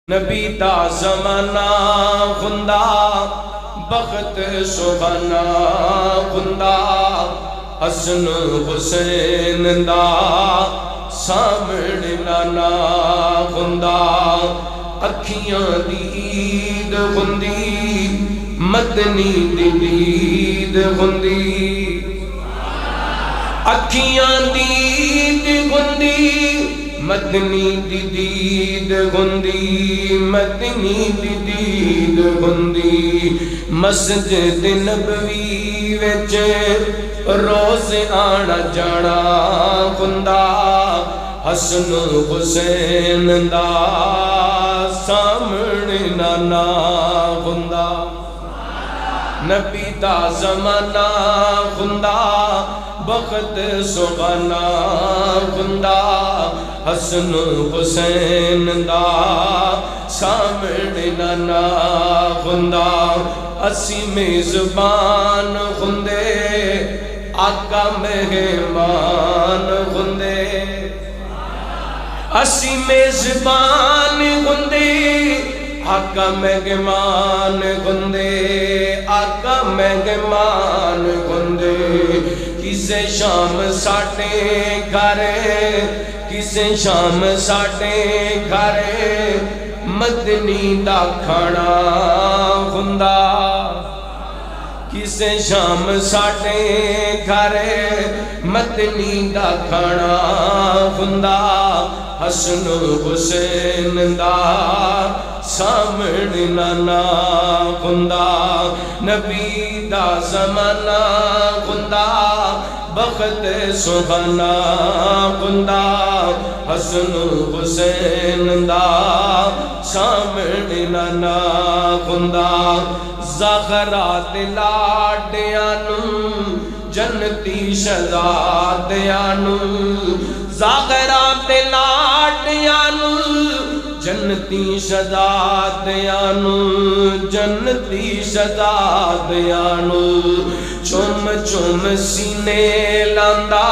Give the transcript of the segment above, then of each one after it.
نبی دا زمانہ خندہ بخت سبحانہ خندہ حسن حسین دا سامنے نانا خندہ اکھیاں دی عید خندی مدنی دی عید خندی اکھیاں دی عید خندی مدنی دی دید گندی مدنی دی دید گندی مسجد نبوی وچ روز آنا جانا خندہ حسن حسین دا سامنے نانا خندہ نبی دا زمانہ خندہ بخت سبحانہ خندہ حسن حسین دا سامنے نانا خندہ اسی میزبان خندے آقا مہمان خندے اسی میزبان خندے آقا مہمان خندے آقا مہمان خندے کسے شام ساٹے گھرے کسے شام ساٹے گھرے مدنی دا کھانا خندہ کسے شام ساٹے گھرے مدنی دا کھانا خندہ حسن حسین دا سامنے نانا خندہ نبی دا زمانہ خندہ بخت سبحانہ خندہ حسن حسین دا سامنے نانا خندہ زغرات لاڈیانو جنتی شہزادیانو زغرات لاڈیانو جنتی شہزادیانو جنتی شہزادیانو چم چم سینے لاندا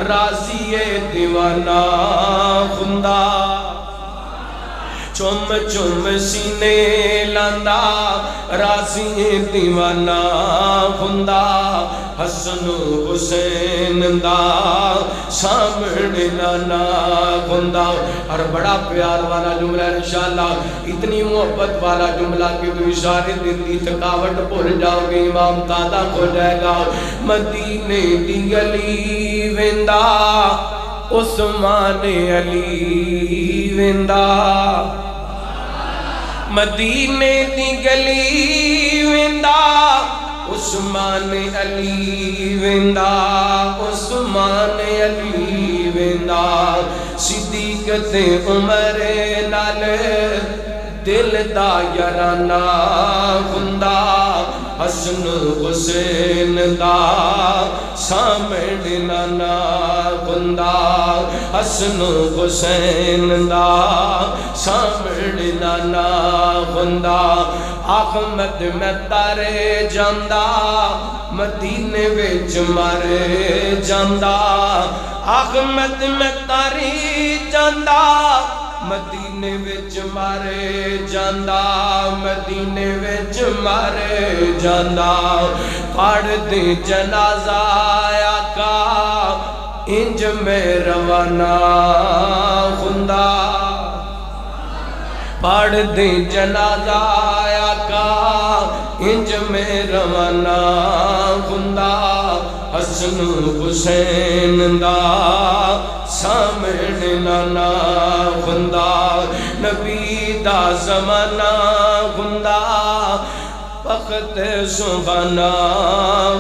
راضی دیوانہ خندہ چم چم سینے لاندا راضی دیوانہ خندہ حسن حسین دا سامنے نانا خندہ اور بڑا پیار والا جملہ ہے انشاءاللہ اتنی محبت والا جملہ کہ تو اشارے دیتی تھکاوٹ بھول جاؤ گے امام تازہ ہو جائے گا مدینے دی گلی ویندا عثمان علی ویندا مدینے دی گلی ویندا عثمان علی ویندا عثمان علی ویندا صدیق تے عمر نال دل دا یارانہ خندہ حسن حسین دا سامنے نانا خندہ حسن حسین دا سامنے نانا خندہ احمد میں تارے جاندہ مدینے وچ مارے جاندہ احمد میں تارے جاندہ مدینے وچ مارے جاندہ مدینے وچ مارے جاندہ پڑھ دے جنازہ آقا انج میں روانہ خندہ پڑھ دے جنازہ آقا انج میں روانہ خندہ حسن حسین دا سامنے نانا خندہ نبی دا زمانہ خندہ بخت سبحانہ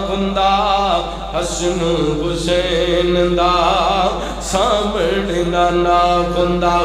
خندہ حسن حسین دا سامنے نانا خندہ